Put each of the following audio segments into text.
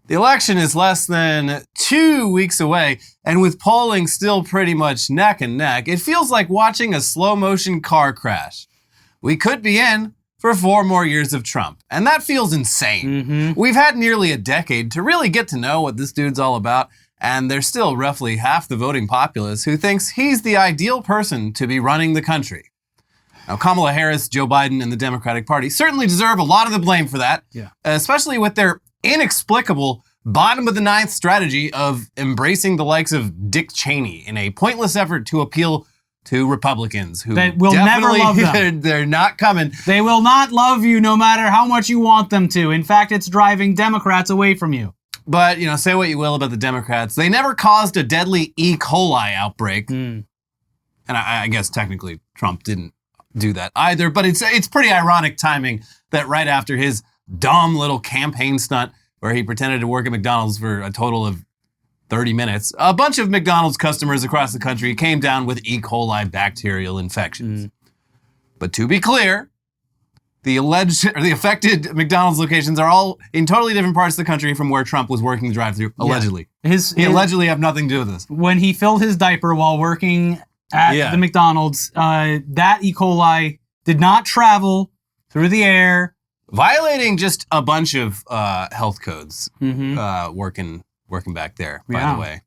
The election is less than 2 weeks away, and with polling still pretty much neck and neck, it feels like watching a slow-motion car crash. We could be in for 4 more years of Trump, and that feels insane. We've had nearly a decade to really get to know what this dude's all about, and there's still roughly half the voting populace who thinks he's the ideal person to be running the country. Now, Kamala Harris, Joe Biden, and the Democratic Party certainly deserve a lot of the blame for that, especially with their inexplicable bottom-of-the-ninth strategy of embracing the likes of Dick Cheney in a pointless effort to appeal to Republicans who they will never love them. They're not coming. They will not love you no matter how much you want them to. In fact, it's driving Democrats away from you. But, say what you will about the Democrats. They never caused a deadly E. coli outbreak. And I guess technically Trump didn't do that either, but it's pretty ironic timing that right after his dumb little campaign stunt where he pretended to work at McDonald's for a total of 30 minutes, a bunch of McDonald's customers across the country came down with E. coli bacterial infections. But to be clear, the affected McDonald's locations are all in totally different parts of the country from where Trump was working the drive-thru, allegedly. He allegedly have nothing to do with this. When he filled his diaper while working at the McDonald's, that E. coli did not travel through the air. Violating just a bunch of health codes working back there, by the way.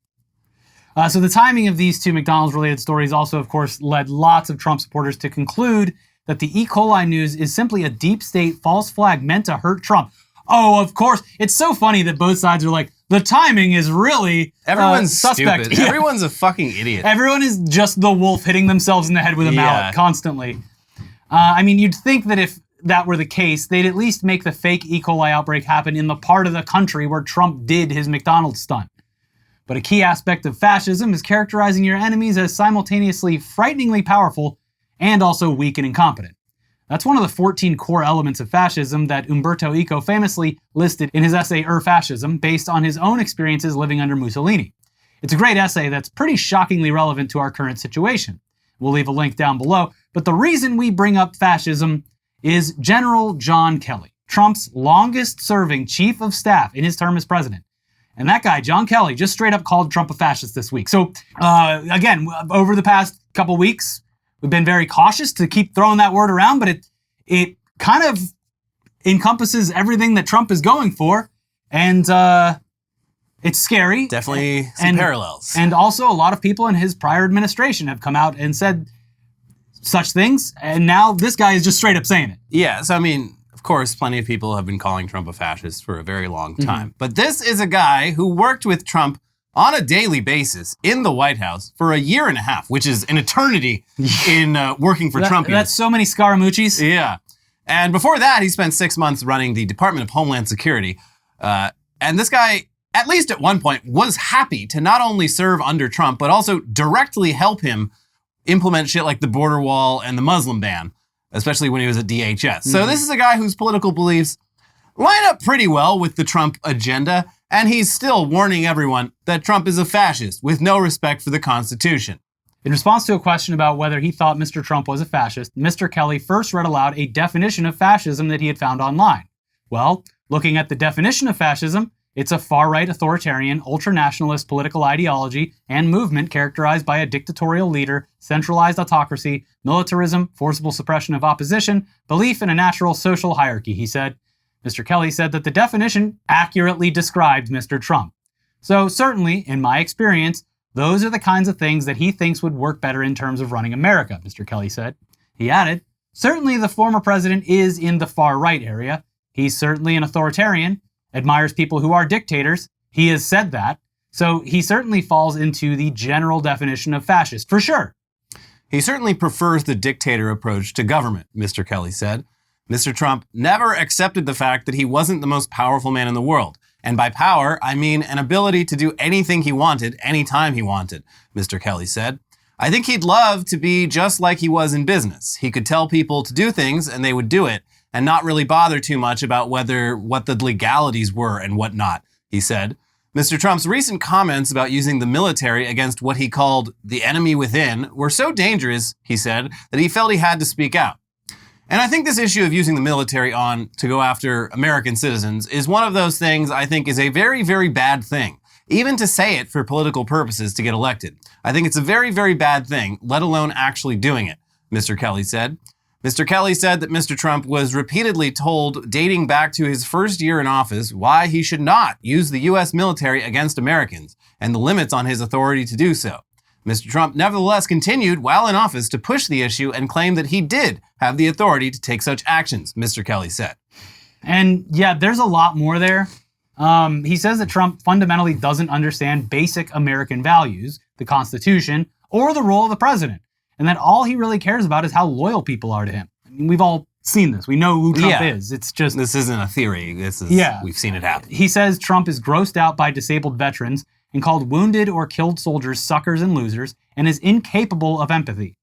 So the timing of these two McDonald's-related stories also, of course, led lots of Trump supporters to conclude that the E. coli news is simply a deep state false flag meant to hurt Trump. Oh, of course. It's so funny that both sides are like, the timing is really Everyone's suspect. Stupid. Everyone's a fucking idiot. Everyone is just the wolf hitting themselves in the head with a mallet constantly. I mean, you'd think that if that were the case, they'd at least make the fake E. coli outbreak happen in the part of the country where Trump did his McDonald's stunt. But a key aspect of fascism is characterizing your enemies as simultaneously frighteningly powerful and also weak and incompetent. That's one of the 14 core elements of fascism that Umberto Eco famously listed in his essay Ur-Fascism, based on his own experiences living under Mussolini. It's a great essay that's pretty shockingly relevant to our current situation. We'll leave a link down below, but the reason we bring up fascism is General John Kelly, Trump's longest-serving chief of staff in his term as president. And that guy, John Kelly, just straight up called Trump a fascist this week. So, again, over the past couple weeks, we've been very cautious to keep throwing that word around, but it kind of encompasses everything that Trump is going for, and it's scary. Definitely some parallels. And also, a lot of people in his prior administration have come out and said such things, and now this guy is just straight up saying it. Yeah, so I mean, of course, plenty of people have been calling Trump a fascist for a very long time. But this is a guy who worked with Trump on a daily basis in the White House for 1.5 years, which is an eternity in working for Trump. That's so many Scaramucci's. Yeah. And before that, he spent 6 months running the Department of Homeland Security. And this guy, at least at one point, was happy to not only serve under Trump, but also directly help him implement shit like the border wall and the Muslim ban, especially when he was at DHS. So this is a guy whose political beliefs line up pretty well with the Trump agenda, and he's still warning everyone that Trump is a fascist with no respect for the Constitution. In response to a question about whether he thought Mr. Trump was a fascist, Mr. Kelly first read aloud a definition of fascism that he had found online. Well, looking at the definition of fascism, it's a far-right authoritarian, ultra-nationalist political ideology and movement characterized by a dictatorial leader, centralized autocracy, militarism, forcible suppression of opposition, belief in a natural social hierarchy, he said. Mr. Kelly said that the definition accurately described Mr. Trump. So certainly, in my experience, those are the kinds of things that he thinks would work better in terms of running America, Mr. Kelly said. He added, certainly the former president is in the far-right area. He's certainly an authoritarian, admires people who are dictators. He has said that. So he certainly falls into the general definition of fascist, for sure. He certainly prefers the dictator approach to government, Mr. Kelly said. Mr. Trump never accepted the fact that he wasn't the most powerful man in the world. And by power, I mean an ability to do anything he wanted, anytime he wanted, Mr. Kelly said. I think he'd love to be just like he was in business. He could tell people to do things and they would do it, and not really bother too much about what the legalities were and whatnot, he said. Mr. Trump's recent comments about using the military against what he called the enemy within were so dangerous, he said, that he felt he had to speak out. And I think this issue of using the military to go after American citizens is one of those things I think is a very, very bad thing. Even to say it for political purposes to get elected. I think it's a very, very bad thing, let alone actually doing it, Mr. Kelly said. Mr. Kelly said that Mr. Trump was repeatedly told, dating back to his first year in office, why he should not use the U.S. military against Americans and the limits on his authority to do so. Mr. Trump nevertheless continued while in office to push the issue and claim that he did have the authority to take such actions, Mr. Kelly said. And yeah, there's a lot more there. He says that Trump fundamentally doesn't understand basic American values, the Constitution, or the role of the president, and that all he really cares about is how loyal people are to him. I mean, we've all seen this. We know who Trump is. It's just... This isn't a theory. We've seen it happen. He says Trump is grossed out by disabled veterans and called wounded or killed soldiers suckers and losers and is incapable of empathy.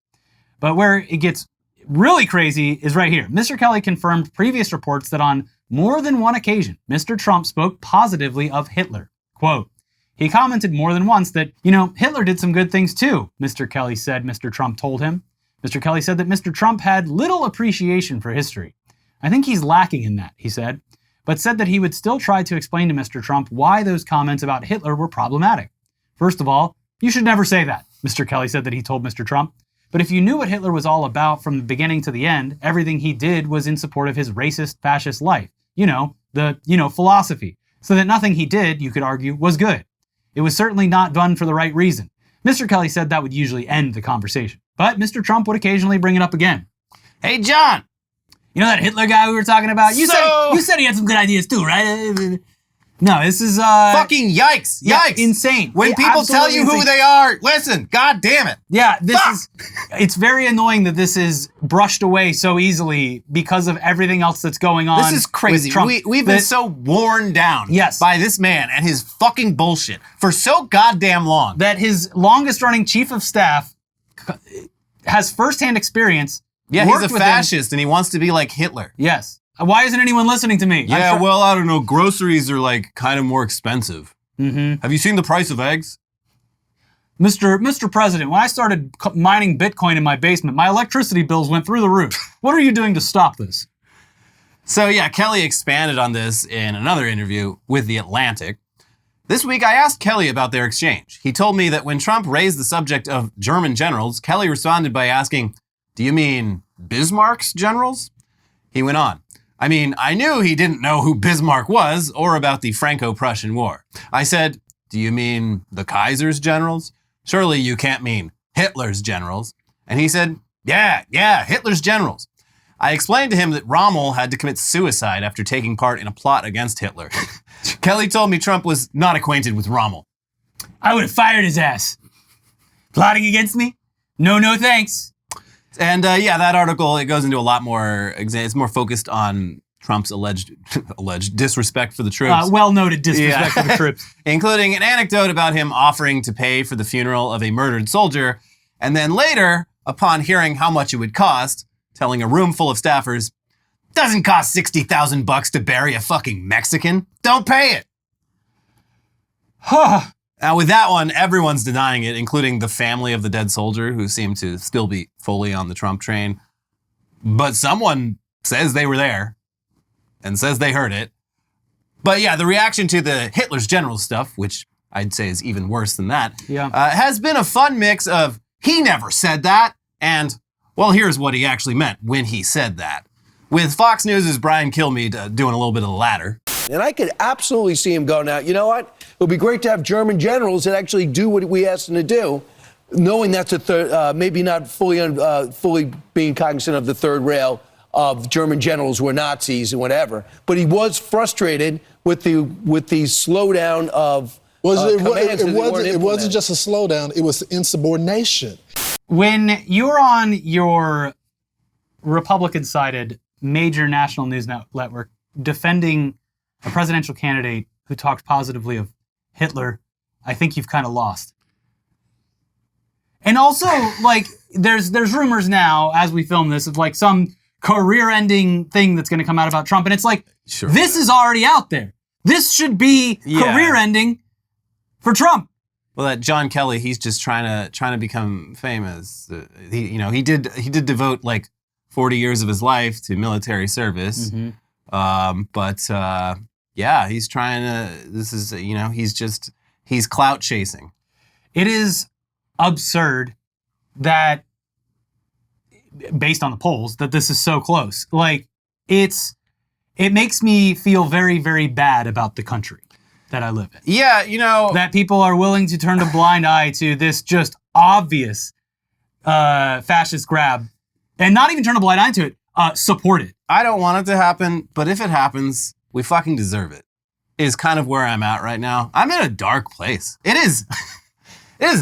But where it gets really crazy is right here. Mr. Kelly confirmed previous reports that on more than one occasion, Mr. Trump spoke positively of Hitler. Quote, he commented more than once that, Hitler did some good things too, Mr. Kelly said Mr. Trump told him. Mr. Kelly said that Mr. Trump had little appreciation for history. I think he's lacking in that, he said, but said that he would still try to explain to Mr. Trump why those comments about Hitler were problematic. First of all, you should never say that, Mr. Kelly said that he told Mr. Trump. But if you knew what Hitler was all about from the beginning to the end, everything he did was in support of his racist, fascist life. Philosophy. So that nothing he did, you could argue, was good. It was certainly not done for the right reason. Mr. Kelly said that would usually end the conversation. But Mr. Trump would occasionally bring it up again. Hey, John! You know that Hitler guy we were talking about? You said he had some good ideas too, right? No, this is... Fucking yikes! Yeah, yikes! Insane. When people tell you who they are, listen, god damn it! Yeah, it's very annoying that this is brushed away so easily because of everything else that's going on. This is crazy. We've been so worn down by this man and his fucking bullshit for so goddamn long. That his longest running chief of staff has firsthand experience. Yeah, he's a fascist and he wants to be like Hitler. Yes. Why isn't anyone listening to me? Yeah, well, I don't know. Groceries are kind of more expensive. Mm-hmm. Have you seen the price of eggs? Mr. President, when I started mining Bitcoin in my basement, my electricity bills went through the roof. What are you doing to stop this? So yeah, Kelly expanded on this in another interview with The Atlantic. This week, I asked Kelly about their exchange. He told me that when Trump raised the subject of German generals, Kelly responded by asking, "Do you mean Bismarck's generals?" He went on, "I mean, I knew he didn't know who Bismarck was or about the Franco-Prussian War. I said, do you mean the Kaiser's generals? Surely you can't mean Hitler's generals." And he said, yeah, Hitler's generals. I explained to him that Rommel had to commit suicide after taking part in a plot against Hitler. Kelly told me Trump was not acquainted with Rommel. I would have fired his ass. Plotting against me? No, thanks. And that article, it goes into a lot more, it's more focused on Trump's alleged disrespect for the troops. Well-noted disrespect for the troops. Including an anecdote about him offering to pay for the funeral of a murdered soldier, and then later, upon hearing how much it would cost, telling a room full of staffers, "Doesn't cost $60,000 to bury a fucking Mexican. Don't pay it." Now, with that one, everyone's denying it, including the family of the dead soldier, who seem to still be fully on the Trump train. But someone says they were there and says they heard it. But yeah, the reaction to the Hitler's generals stuff, which I'd say is even worse than that, has been a fun mix of, he never said that, and, well, here's what he actually meant when he said that. With Fox News' Brian Kilmeade doing a little bit of the latter. And I could absolutely see him going out, you know what? It would be great to have German generals that actually do what we asked them to do, knowing that's a third, maybe not fully being cognizant of the third rail of German generals who were Nazis and whatever. But he was frustrated with the slowdown of It wasn't just a slowdown, it was insubordination. When you're on your Republican-sided major national news network defending a presidential candidate who talked positively of Hitler, I think you've kind of lost. And also, there's rumors now, as we film this, of some career-ending thing that's going to come out about Trump, and it's this is already out there. This should be career-ending for Trump. Well, that John Kelly, he's just trying to become famous. He did devote 4 40 years of his life to military service. Yeah, he's trying to, he's clout chasing. It is absurd that, based on the polls, that this is so close. Like, it makes me feel very, very bad about the country that I live in. Yeah, that people are willing to turn a blind eye to this just obvious fascist grab, and not even turn a blind eye to it, support it. I don't want it to happen, but if it happens, we fucking deserve it, is kind of where I'm at right now. I'm in a dark place. It is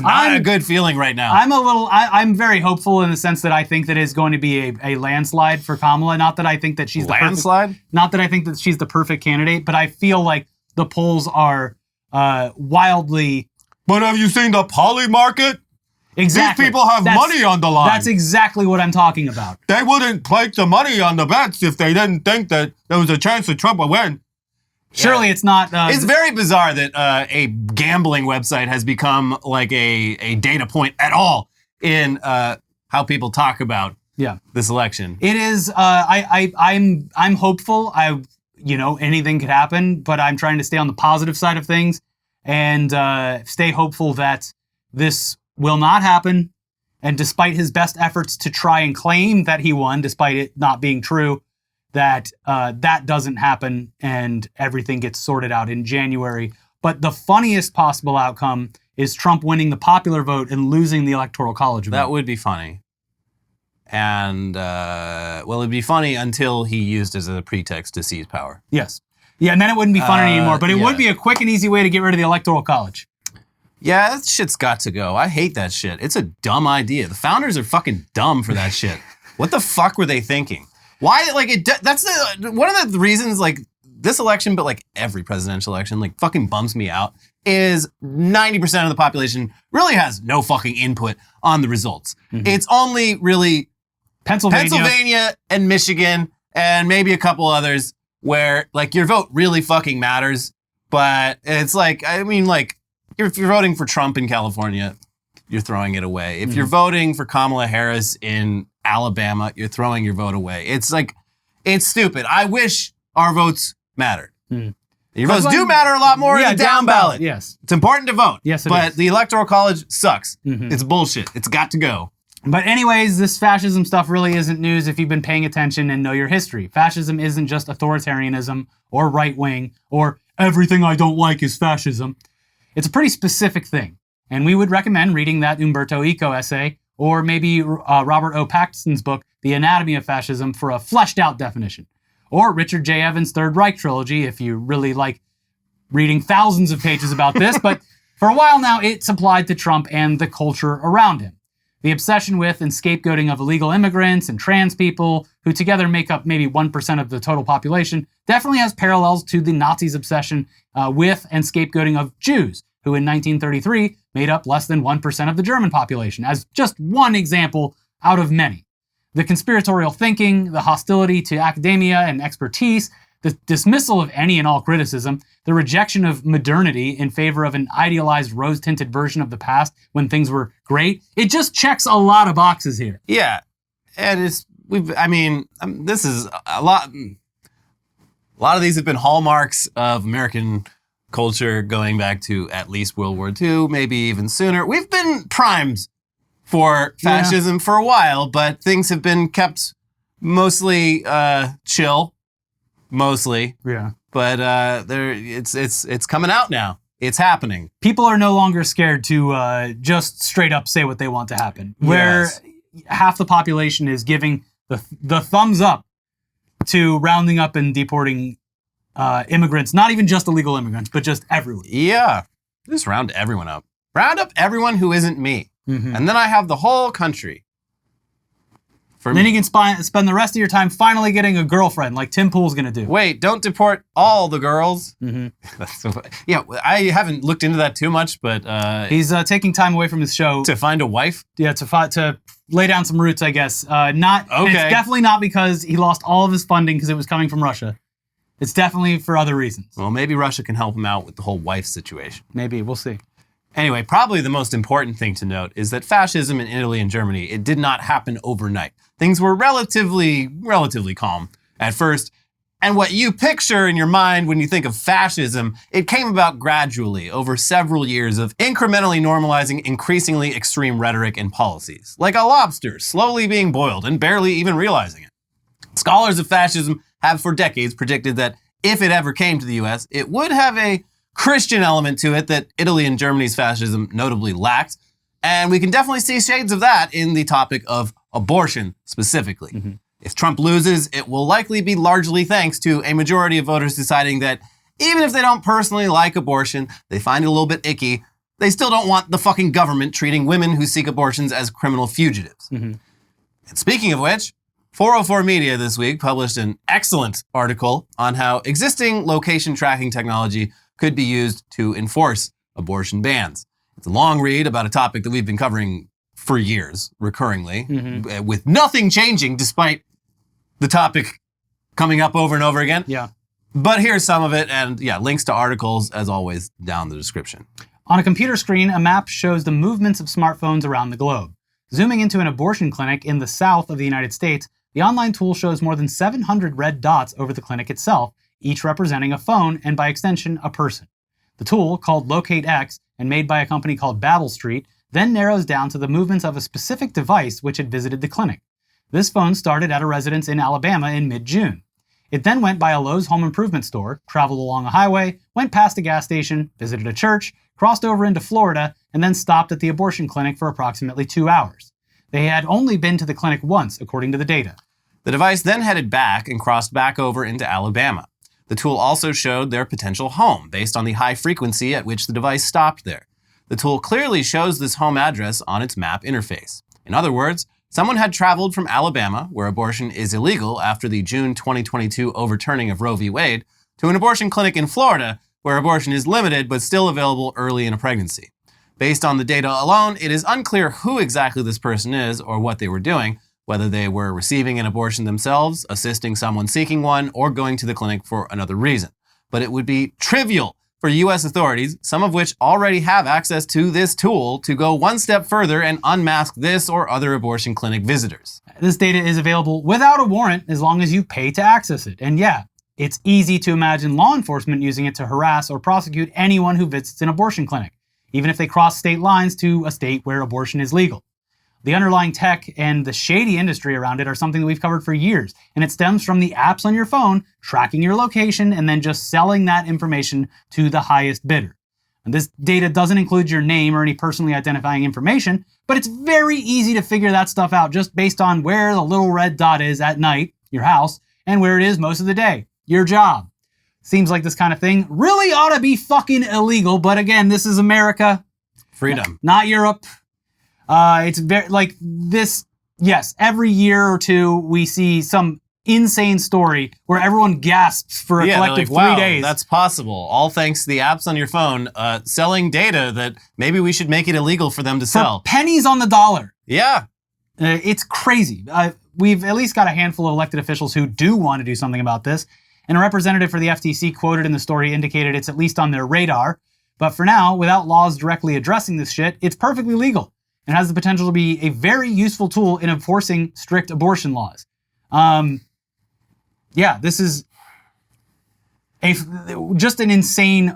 not a good feeling right now. I'm very hopeful in the sense that I think that it's going to be a landslide for Kamala. Not that I think that she's not that I think that she's the perfect candidate, but I feel like the polls are wildly. But have you seen the poly market? Exactly. These people have money on the line. That's exactly what I'm talking about. They wouldn't place the money on the bets if they didn't think that there was a chance that Trump would win. Surely it's not. It's very bizarre that a gambling website has become like a data point at all in how people talk about this election. It is. I'm hopeful. Anything could happen, but I'm trying to stay on the positive side of things and stay hopeful that this will not happen. And despite his best efforts to try and claim that he won, despite it not being true, that doesn't happen and everything gets sorted out in January. But the funniest possible outcome is Trump winning the popular vote and losing the Electoral College vote. That would be funny. And, it'd be funny until he used as a pretext to seize power. Yes. Yeah, and then it wouldn't be funny anymore, but it would be a quick and easy way to get rid of the Electoral College. Yeah, that shit's got to go. I hate that shit. It's a dumb idea. The founders are fucking dumb for that shit. What the fuck were they thinking? Why, that's one of the reasons, this election, but every presidential election, fucking bums me out, is 90% of the population really has no fucking input on the results. Mm-hmm. It's only really Pennsylvania and Michigan and maybe a couple others where, your vote really fucking matters. But it's if you're voting for Trump in California, you're throwing it away. If you're voting for Kamala Harris in Alabama, you're throwing your vote away. It's stupid. I wish our votes mattered. Your votes do matter a lot more in the down ballot. Yes. It's important to vote. Yes, it but is. the Electoral College sucks. Mm-hmm. It's bullshit. It's got to go. But anyways, this fascism stuff really isn't news if you've been paying attention and know your history. Fascism isn't just authoritarianism or right-wing or everything I don't like is fascism. It's a pretty specific thing. And we would recommend reading that Umberto Eco essay or maybe Robert O. Paxton's book, The Anatomy of Fascism, for a fleshed out definition. Or Richard J. Evans' Third Reich trilogy if you really like reading thousands of pages about this. But for a while now, it's applied to Trump and the culture around him. The obsession with and scapegoating of illegal immigrants and trans people, who together make up maybe 1% of the total population, definitely has parallels to the Nazis' obsession with and scapegoating of Jews, who in 1933 made up less than 1% of the German population, as just one example out of many. The conspiratorial thinking, the hostility to academia and expertise, the dismissal of any and all criticism, the rejection of modernity in favor of an idealized rose-tinted version of the past when things were great. It just checks a lot of boxes here. Yeah. And this is a lot of these have been hallmarks of American culture going back to at least World War II, maybe even sooner. We've been primed for fascism for a while, but things have been kept mostly chill. Mostly. Yeah. But it's coming out now. It's happening. People are no longer scared to just straight up say what they want to happen. Where half the population is giving the thumbs up to rounding up and deporting immigrants, not even just illegal immigrants, but just everyone. Yeah. Just round everyone up. Round up everyone who isn't me. Mm-hmm. And then I have the whole country. Then you can spend the rest of your time finally getting a girlfriend like Tim Pool's going to do. Wait, don't deport all the girls. Mm-hmm. I haven't looked into that too much, but... he's taking time away from his show. To find a wife? Yeah, to lay down some roots, I guess. Okay. It's definitely not because he lost all of his funding because it was coming from Russia. It's definitely for other reasons. Well, maybe Russia can help him out with the whole wife situation. Maybe, we'll see. Anyway, probably the most important thing to note is that fascism in Italy and Germany, it did not happen overnight. Things were relatively calm at first. And what you picture in your mind when you think of fascism, it came about gradually over several years of incrementally normalizing increasingly extreme rhetoric and policies, like a lobster slowly being boiled and barely even realizing it. Scholars of fascism have for decades predicted that if it ever came to the US, it would have a Christian element to it that Italy and Germany's fascism notably lacked. And we can definitely see shades of that in the topic of abortion specifically. Mm-hmm. If Trump loses, it will likely be largely thanks to a majority of voters deciding that even if they don't personally like abortion, they find it a little bit icky, they still don't want the fucking government treating women who seek abortions as criminal fugitives. Mm-hmm. And speaking of which, 404 Media this week published an excellent article on how existing location tracking technology could be used to enforce abortion bans. It's a long read about a topic that we've been covering for years, recurringly, with nothing changing despite the topic coming up over and over again. Yeah. But here's some of it, and yeah, links to articles, as always, down the description. On a computer screen, a map shows the movements of smartphones around the globe. Zooming into an abortion clinic in the south of the United States, the online tool shows more than 700 red dots over the clinic itself, each representing a phone and, by extension, a person. The tool, called Locate X and made by a company called Babel Street, then narrows down to the movements of a specific device which had visited the clinic. This phone started at a residence in Alabama in mid-June. It then went by a Lowe's home improvement store, traveled along a highway, went past a gas station, visited a church, crossed over into Florida, and then stopped at the abortion clinic for approximately 2 hours. They had only been to the clinic once, according to the data. The device then headed back and crossed back over into Alabama. The tool also showed their potential home, based on the high frequency at which the device stopped there. The tool clearly shows this home address on its map interface. In other words, someone had traveled from Alabama, where abortion is illegal after the June 2022 overturning of Roe v. Wade, to an abortion clinic in Florida, where abortion is limited but still available early in a pregnancy. Based on the data alone, it is unclear who exactly this person is or what they were doing, whether they were receiving an abortion themselves, assisting someone seeking one, or going to the clinic for another reason. But it would be trivial for U.S. authorities, some of which already have access to this tool, to go one step further and unmask this or other abortion clinic visitors. This data is available without a warrant as long as you pay to access it. And yeah, it's easy to imagine law enforcement using it to harass or prosecute anyone who visits an abortion clinic, even if they cross state lines to a state where abortion is legal. The underlying tech and the shady industry around it are something that we've covered for years, and it stems from the apps on your phone tracking your location and then just selling that information to the highest bidder. And this data doesn't include your name or any personally identifying information, but it's very easy to figure that stuff out just based on where the little red dot is at night, your house, and where it is most of the day, your job. Seems like this kind of thing really ought to be fucking illegal, but again, this is America. Freedom. Not Europe. It's very like this. Yes, every year or two we see some insane story where everyone gasps for a collective 3 days. That's possible. All thanks to the apps on your phone selling data that maybe we should make it illegal for them to sell. Pennies on the dollar. Yeah. It's crazy. We've at least got a handful of elected officials who do want to do something about this. And a representative for the FTC quoted in the story indicated it's at least on their radar. But for now, without laws directly addressing this shit, it's perfectly legal and has the potential to be a very useful tool in enforcing strict abortion laws. Yeah, this is just an insane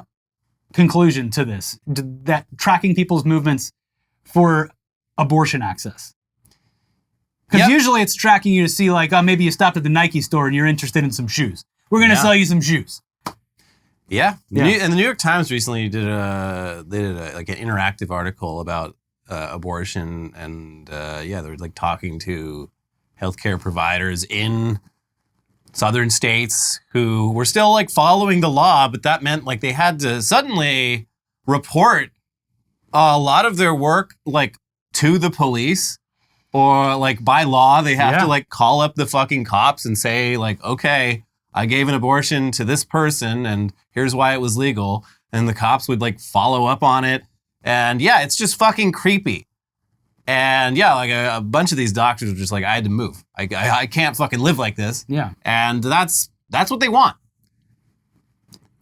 conclusion to this, that tracking people's movements for abortion access. Because usually it's tracking you to see like, oh, maybe you stopped at the Nike store and you're interested in some shoes. We're going to sell you some shoes. Yeah. And the New York Times recently did an interactive article about abortion, and they were like talking to healthcare providers in southern states who were still like following the law, but that meant like they had to suddenly report a lot of their work like to the police, or like by law they have to like call up the fucking cops and say like, okay, I gave an abortion to this person and here's why it was legal. And the cops would like follow up on it. And yeah, it's just fucking creepy. And yeah, like a bunch of these doctors were just like, I had to move. I can't fucking live like this. Yeah. And that's what they want.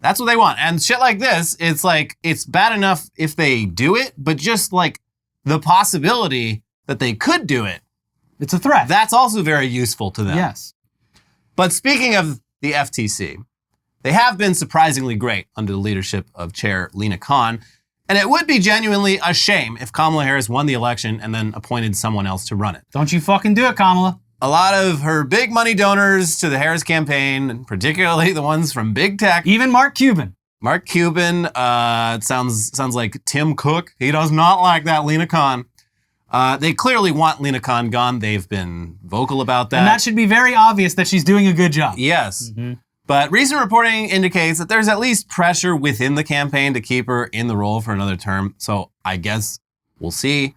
That's what they want. And shit like this, it's like, it's bad enough if they do it, but just like the possibility that they could do it. It's a threat. That's also very useful to them. Yes. But speaking of the FTC, they have been surprisingly great under the leadership of Chair Lina Khan. And it would be genuinely a shame if Kamala Harris won the election and then appointed someone else to run it. Don't you fucking do it, Kamala. A lot of her big money donors to the Harris campaign, and particularly the ones from big tech. Even Mark Cuban. Mark Cuban, it sounds like Tim Cook. He does not like that Lina Khan. They clearly want Lina Khan gone. They've been vocal about that. And that should be very obvious that she's doing a good job. Yes. Mm-hmm. But recent reporting indicates that there's at least pressure within the campaign to keep her in the role for another term. So I guess we'll see.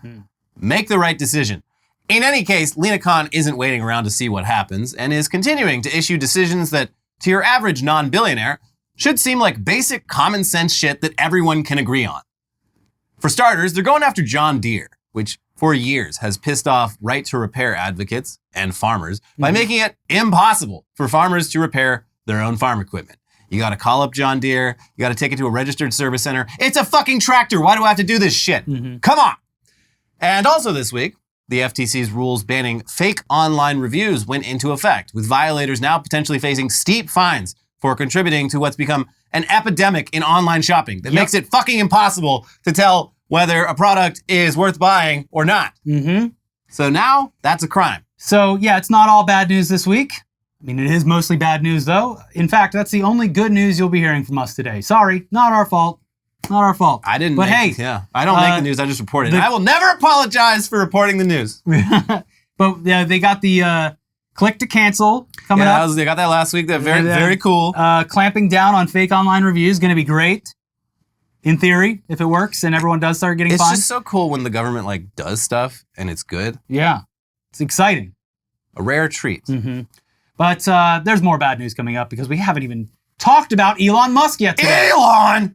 Make the right decision. In any case, Lina Khan isn't waiting around to see what happens and is continuing to issue decisions that, to your average non-billionaire, should seem like basic common sense shit that everyone can agree on. For starters, they're going after John Deere, which for years has pissed off right-to-repair advocates and farmers by making it impossible for farmers to repair their own farm equipment. You gotta call up John Deere, you gotta take it to a registered service center. It's a fucking tractor, why do I have to do this shit? Come on! And also this week, the FTC's rules banning fake online reviews went into effect, with violators now potentially facing steep fines for contributing to what's become an epidemic in online shopping that makes it fucking impossible to tell whether a product is worth buying or not. So now, that's a crime. So yeah, it's not all bad news this week. I mean, it is mostly bad news, though. In fact, that's the only good news you'll be hearing from us today. Sorry, not our fault. Not our fault. I didn't. But I don't make the news. I just report it. I will never apologize for reporting the news. But yeah, they got the click to cancel coming up. They got that last week. They're very cool. Clamping down on fake online reviews is going to be great. In theory, if it works and everyone does start getting fined. It's just so cool when the government like does stuff and it's good. Yeah, it's exciting. A rare treat. But there's more bad news coming up because we haven't even talked about Elon Musk yet today. Elon!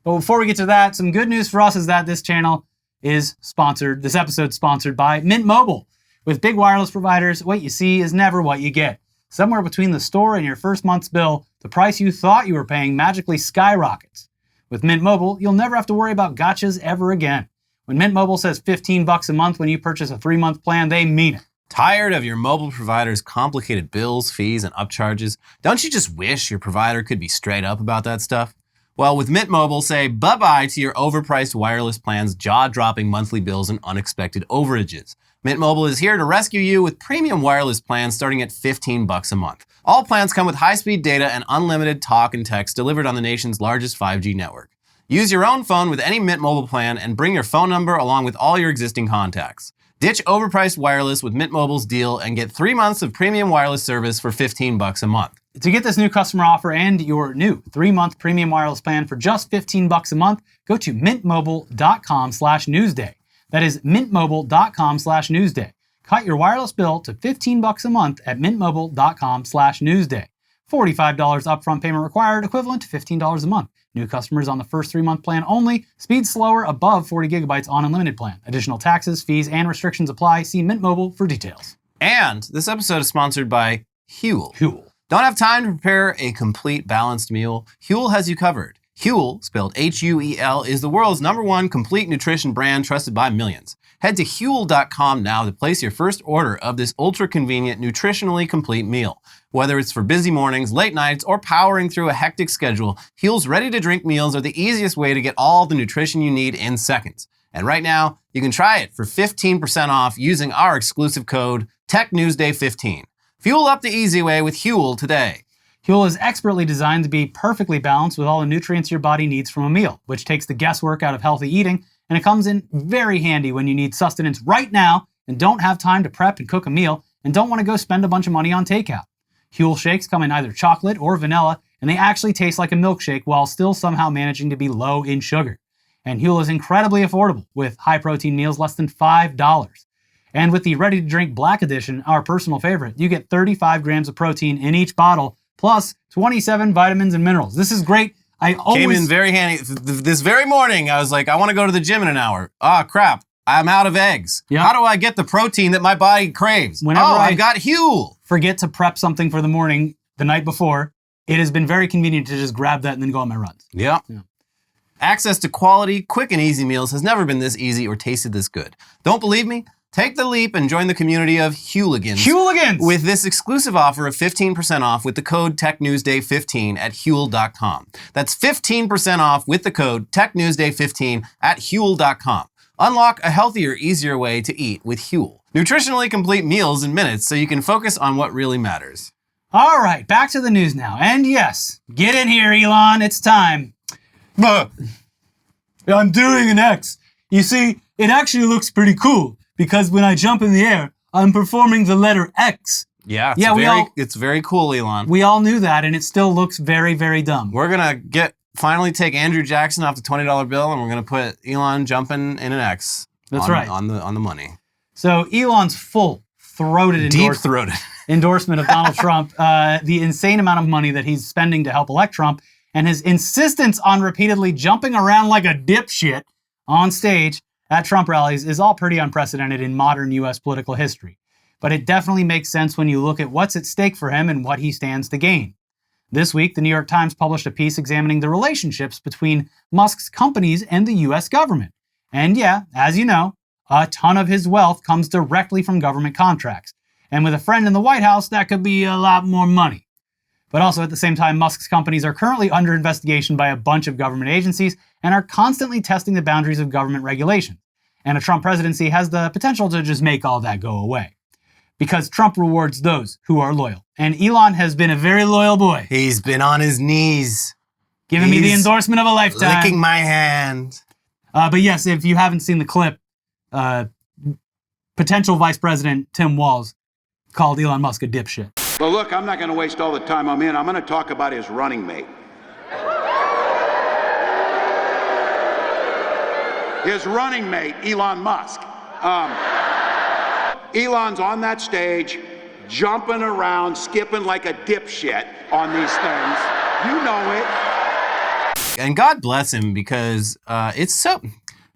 But before we get to that, some good news for us is that this channel is sponsored, this episode's sponsored by Mint Mobile. With big wireless providers, what you see is never what you get. Somewhere between the store and your first month's bill, the price you thought you were paying magically skyrockets. With Mint Mobile, you'll never have to worry about gotchas ever again. When Mint Mobile says $15 a month when you purchase a 3-month plan, they mean it. Tired of your mobile provider's complicated bills, fees, and upcharges? Don't you just wish your provider could be straight up about that stuff? Well, with Mint Mobile, say bye-bye to your overpriced wireless plans, jaw-dropping monthly bills, and unexpected overages. Mint Mobile is here to rescue you with premium wireless plans starting at $15 a month. All plans come with high-speed data and unlimited talk and text delivered on the nation's largest 5G network. Use your own phone with any Mint Mobile plan and bring your phone number along with all your existing contacts. Ditch overpriced wireless with Mint Mobile's deal and get 3 months of premium wireless service for $15 a month. To get this new customer offer and your new 3-month premium wireless plan for just $15 a month, go to mintmobile.com/newsday. That is mintmobile.com/newsday. Cut your wireless bill to $15 a month at mintmobile.com/newsday. $45 upfront payment required, equivalent to $15 a month. New customers on the first 3-month plan only. Speed slower above 40 gigabytes on unlimited plan. Additional taxes, fees, and restrictions apply. See Mint Mobile for details. And this episode is sponsored by Huel. Don't have time to prepare a complete balanced meal? Huel has you covered. Huel, spelled Huel, is the world's #1 complete nutrition brand trusted by millions. Head to Huel.com now to place your first order of this ultra-convenient, nutritionally complete meal. Whether it's for busy mornings, late nights, or powering through a hectic schedule, Huel's ready-to-drink meals are the easiest way to get all the nutrition you need in seconds. And right now, you can try it for 15% off using our exclusive code TechNewsDay15. Fuel up the easy way with Huel today. Huel is expertly designed to be perfectly balanced with all the nutrients your body needs from a meal, which takes the guesswork out of healthy eating, and it comes in very handy when you need sustenance right now and don't have time to prep and cook a meal and don't want to go spend a bunch of money on takeout. Huel shakes come in either chocolate or vanilla, and they actually taste like a milkshake while still somehow managing to be low in sugar. And Huel is incredibly affordable, with high-protein meals less than $5. And with the ready-to-drink Black Edition, our personal favorite, you get 35 grams of protein in each bottle, plus 27 vitamins and minerals. This is great. Came in very handy. This very morning, I was like, I want to go to the gym in an hour. Ah, crap. I'm out of eggs. Yep. How do I get the protein that my body craves? I've got Huel. Forget to prep something for the morning the night before. it has been very convenient to just grab that and then go on my runs. Yeah. Access to quality, quick and easy meals has never been this easy or tasted this good. Don't believe me? Take the leap and join the community of Hooligans. Hooligans! With this exclusive offer of 15% off with the code TechNewsDay15 at Huel.com. That's 15% off with the code TechNewsDay15 at Huel.com. Unlock a healthier, easier way to eat with Huel. Nutritionally complete meals in minutes so you can focus on what really matters. All right, back to the news now. And yes, get in here, Elon. It's time. I'm doing an X. You see, it actually looks pretty cool because when I jump in the air, I'm performing the letter X. Yeah, it's very cool, Elon. We all knew that, and it still looks very, very dumb. We're going to finally take Andrew Jackson off the $20 bill, and we're going to put Elon jumping in an X. That's right. On the money. So Elon's full-throated Deep-throated. endorsement of Donald Trump, the insane amount of money that he's spending to help elect Trump, and his insistence on repeatedly jumping around like a dipshit on stage at Trump rallies is all pretty unprecedented in modern U.S. political history. But it definitely makes sense when you look at what's at stake for him and what he stands to gain. This week, the New York Times published a piece examining the relationships between Musk's companies and the U.S. government. And yeah, as you know, a ton of his wealth comes directly from government contracts. And with a friend in the White House, that could be a lot more money. But also at the same time, Musk's companies are currently under investigation by a bunch of government agencies and are constantly testing the boundaries of government regulation. And a Trump presidency has the potential to just make all that go away. Because Trump rewards those who are loyal. And Elon has been a very loyal boy. He's been on his knees. Giving me the endorsement of a lifetime. Licking my hand. But yes, if you haven't seen the clip, potential Vice President Tim Walz called Elon Musk a dipshit. Well, look, I'm not going to waste all the time I'm in. I'm going to talk about his running mate. His running mate, Elon Musk. Elon's on that stage, jumping around, skipping like a dipshit on these things. You know it. And God bless him because it's so,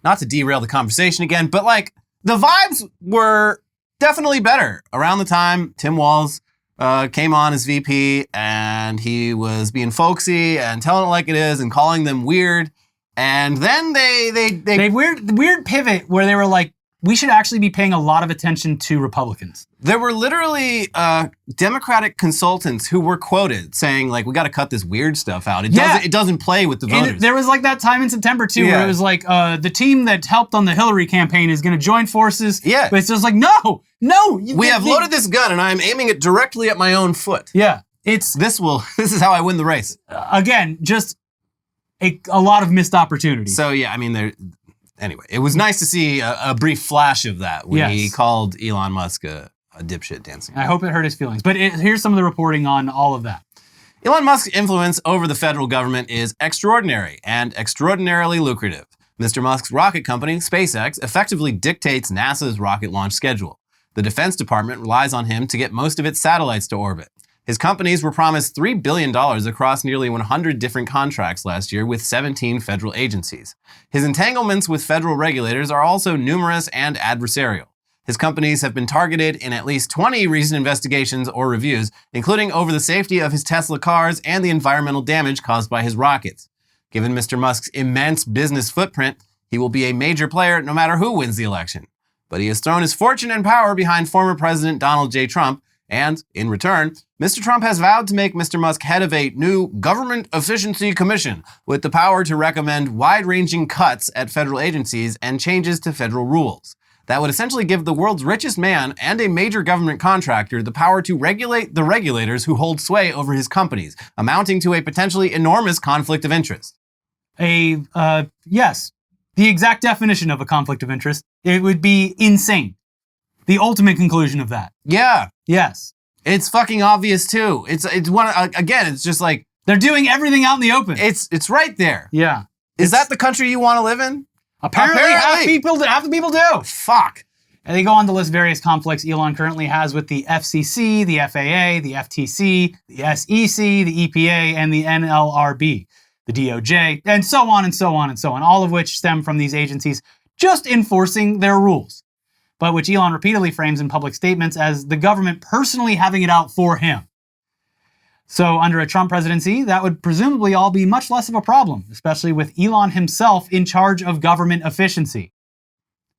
not to derail the conversation again, but like the vibes were definitely better around the time Tim Walz came on as VP and he was being folksy and telling it like it is and calling them weird. And then they weird pivot where they were like, we should actually be paying a lot of attention to Republicans. There were literally Democratic consultants who were quoted saying, like, we got to cut this weird stuff out. It doesn't play with the voters. And there was like that time in September, too, where it was like, the team that helped on the Hillary campaign is going to join forces. Yeah. But it's just like, no. We have loaded this gun, and I'm aiming it directly at my own foot. Yeah. This is how I win the race. Again, just a lot of missed opportunities. So, yeah, I mean, anyway, it was nice to see a brief flash of that when he called Elon Musk a dipshit dancing. I hope it hurt his feelings. But here's some of the reporting on all of that. Elon Musk's influence over the federal government is extraordinary and extraordinarily lucrative. Mr. Musk's rocket company, SpaceX, effectively dictates NASA's rocket launch schedule. The Defense Department relies on him to get most of its satellites to orbit. His companies were promised $3 billion across nearly 100 different contracts last year with 17 federal agencies. His entanglements with federal regulators are also numerous and adversarial. His companies have been targeted in at least 20 recent investigations or reviews, including over the safety of his Tesla cars and the environmental damage caused by his rockets. Given Mr. Musk's immense business footprint, he will be a major player no matter who wins the election. But he has thrown his fortune and power behind former President Donald J. Trump, and, in return, Mr. Trump has vowed to make Mr. Musk head of a new Government Efficiency Commission with the power to recommend wide-ranging cuts at federal agencies and changes to federal rules. That would essentially give the world's richest man and a major government contractor the power to regulate the regulators who hold sway over his companies, amounting to a potentially enormous conflict of interest. Yes, the exact definition of a conflict of interest. It would be insane. The ultimate conclusion of that. Yeah. Yes. It's fucking obvious too. It's one again. It's just like they're doing everything out in the open. It's right there. Yeah. Is that the country you want to live in? Apparently. Half the people do. Fuck. And they go on to list various conflicts Elon currently has with the FCC, the FAA, the FTC, the SEC, the EPA, and the NLRB, the DOJ, and so on and so on and so on. All of which stem from these agencies just enforcing their rules, but which Elon repeatedly frames in public statements as the government personally having it out for him. So under a Trump presidency, that would presumably all be much less of a problem, especially with Elon himself in charge of government efficiency,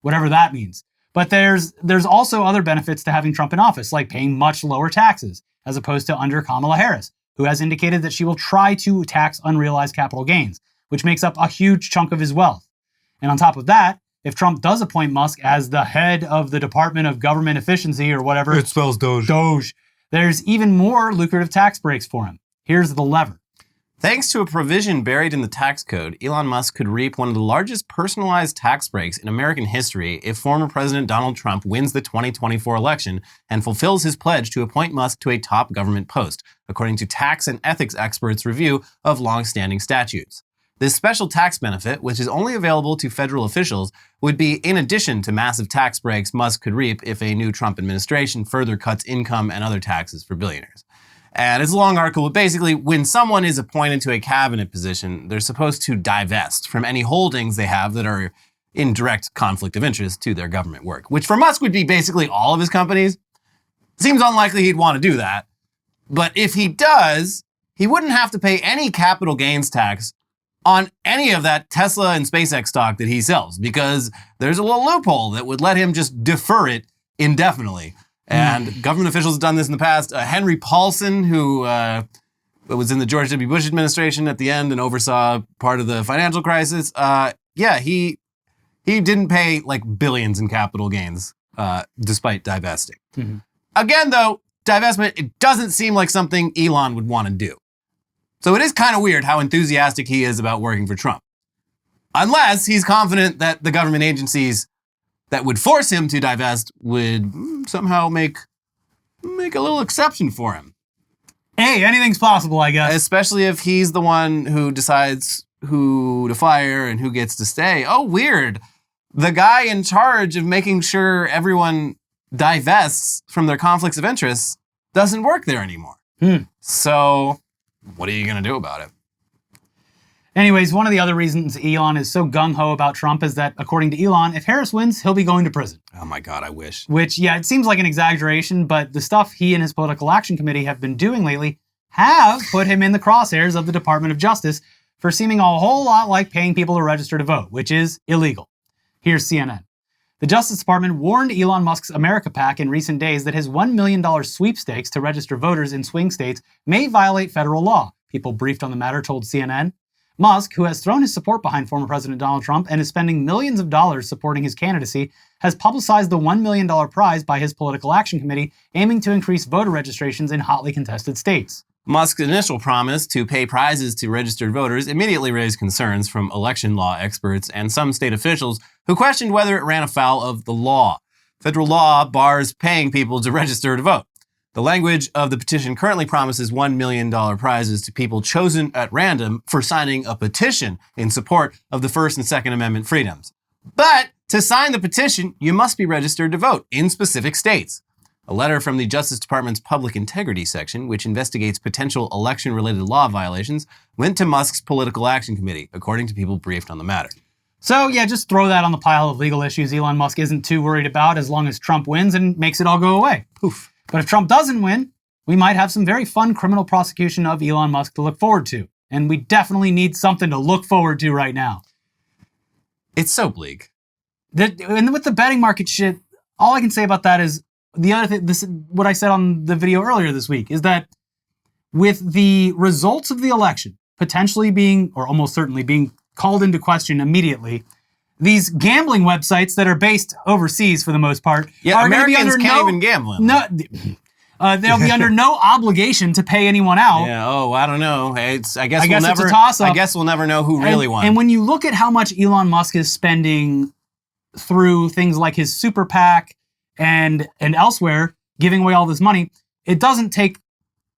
whatever that means. But there's also other benefits to having Trump in office, like paying much lower taxes, as opposed to under Kamala Harris, who has indicated that she will try to tax unrealized capital gains, which makes up a huge chunk of his wealth. And on top of that, if Trump does appoint Musk as the head of the Department of Government Efficiency or whatever. It spells Doge. Doge. There's even more lucrative tax breaks for him. Here's the lever. Thanks to a provision buried in the tax code, Elon Musk could reap one of the largest personalized tax breaks in American history if former President Donald Trump wins the 2024 election and fulfills his pledge to appoint Musk to a top government post, according to tax and ethics experts' review of long-standing statutes. This special tax benefit, which is only available to federal officials, would be in addition to massive tax breaks Musk could reap if a new Trump administration further cuts income and other taxes for billionaires. And it's a long article, but basically, when someone is appointed to a cabinet position, they're supposed to divest from any holdings they have that are in direct conflict of interest to their government work, which for Musk would be basically all of his companies. Seems unlikely he'd want to do that. But if he does, he wouldn't have to pay any capital gains tax on any of that Tesla and SpaceX stock that he sells, because there's a little loophole that would let him just defer it indefinitely. And government officials have done this in the past. Henry Paulson, who was in the George W. Bush administration at the end and oversaw part of the financial crisis, he didn't pay like billions in capital gains despite divesting. Mm-hmm. Again, though, divestment, it doesn't seem like something Elon would want to do. So it is kind of weird how enthusiastic he is about working for Trump. Unless he's confident that the government agencies that would force him to divest would somehow make a little exception for him. Hey, anything's possible, I guess. Especially if he's the one who decides who to fire and who gets to stay. Oh, weird. The guy in charge of making sure everyone divests from their conflicts of interest doesn't work there anymore. So what are you going to do about it? Anyways, one of the other reasons Elon is so gung-ho about Trump is that, according to Elon, if Harris wins, he'll be going to prison. Oh my God, I wish. Which, yeah, it seems like an exaggeration, but the stuff he and his political action committee have been doing lately have put him in the crosshairs of the Department of Justice for seeming a whole lot like paying people to register to vote, which is illegal. Here's CNN. The Justice Department warned Elon Musk's America PAC in recent days that his $1 million sweepstakes to register voters in swing states may violate federal law. People briefed on the matter told CNN. Musk, who has thrown his support behind former President Donald Trump and is spending millions of dollars supporting his candidacy, has publicized the $1 million prize by his political action committee, aiming to increase voter registrations in hotly contested states. Musk's initial promise to pay prizes to registered voters immediately raised concerns from election law experts and some state officials who questioned whether it ran afoul of the law. Federal law bars paying people to register to vote. The language of the petition currently promises $1 million prizes to people chosen at random for signing a petition in support of the First and Second Amendment freedoms. But to sign the petition, you must be registered to vote in specific states. A letter from the Justice Department's Public Integrity Section, which investigates potential election-related law violations, went to Musk's Political Action Committee, according to people briefed on the matter. So yeah, just throw that on the pile of legal issues Elon Musk isn't too worried about as long as Trump wins and makes it all go away. Poof. But if Trump doesn't win, we might have some very fun criminal prosecution of Elon Musk to look forward to. And we definitely need something to look forward to right now. It's so bleak. And with the betting market shit, all I can say about that is the other thing, this what I said on the video earlier this week, is that with the results of the election potentially being, or almost certainly being called into question immediately, these gambling websites that are based overseas for the most part are Americans can't even gamble. They'll be under no obligation to pay anyone out. Yeah. I don't know. I guess it's a toss-up. I guess we'll never know who really won. And when you look at how much Elon Musk is spending through things like his super PAC and elsewhere, giving away all this money, it doesn't take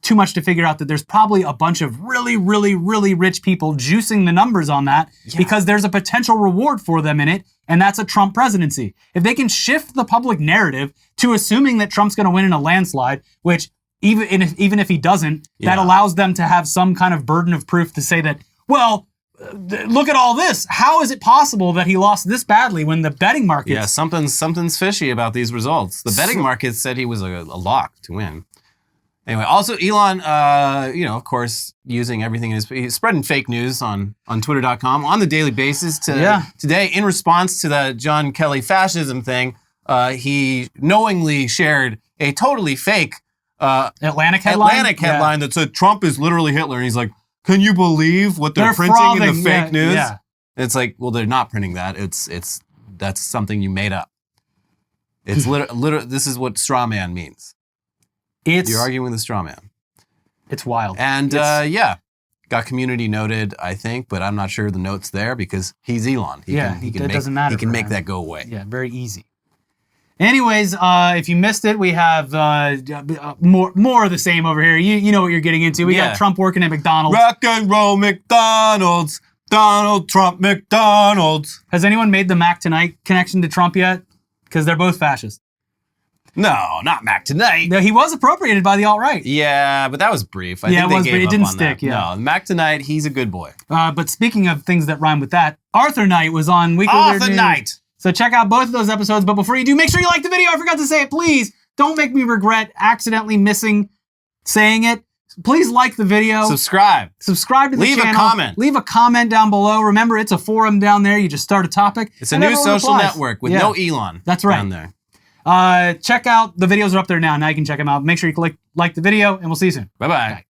too much to figure out that there's probably a bunch of really, really, really rich people juicing the numbers on that because there's a potential reward for them in it, and that's a Trump presidency. If they can shift the public narrative to assuming that Trump's going to win in a landslide, which even if he doesn't, that allows them to have some kind of burden of proof to say that, well, look at all this. How is it possible that he lost this badly when the betting markets... Yeah, something's fishy about these results. The betting markets said he was a lock to win. Anyway, also Elon, of course, using everything he's spreading fake news on Twitter.com on the daily basis. Today, in response to the John Kelly fascism thing, he knowingly shared a totally fake Atlantic headline that said Trump is literally Hitler, and he's like, "Can you believe what they're printing frothing, in the fake news?" Yeah. It's like, well, they're not printing that. That's something you made up. It's literally. This is what straw man means. You're arguing with a straw man. It's wild. And got community noted, I think, but I'm not sure the note's there because he's Elon. Doesn't matter. He can make that go away. Yeah, very easy. Anyways, if you missed it, we have more of the same over here. You know what you're getting into. We got Trump working at McDonald's. Rock and roll McDonald's. Donald Trump McDonald's. Has anyone made the Mac Tonight connection to Trump yet? Because they're both fascists. No, not Mac Tonight. No, he was appropriated by the alt-right. Yeah, but that was brief. I think it was, but it didn't stick. No, Mac Tonight, he's a good boy. But speaking of things that rhyme with that, Arthur Knight was on Weekly Weird News. Knight. So check out both of those episodes. But before you do, make sure you like the video. I forgot to say it. Please don't make me regret accidentally missing saying it. Please like the video. Subscribe to the channel. Leave a comment. Leave a comment down below. Remember, it's a forum down there. You just start a topic. It's a new social network with no Elon. That's right. Down there. Check out the videos are up there now. Now you can check them out. Make sure you like the video, and we'll see you soon. Bye-bye.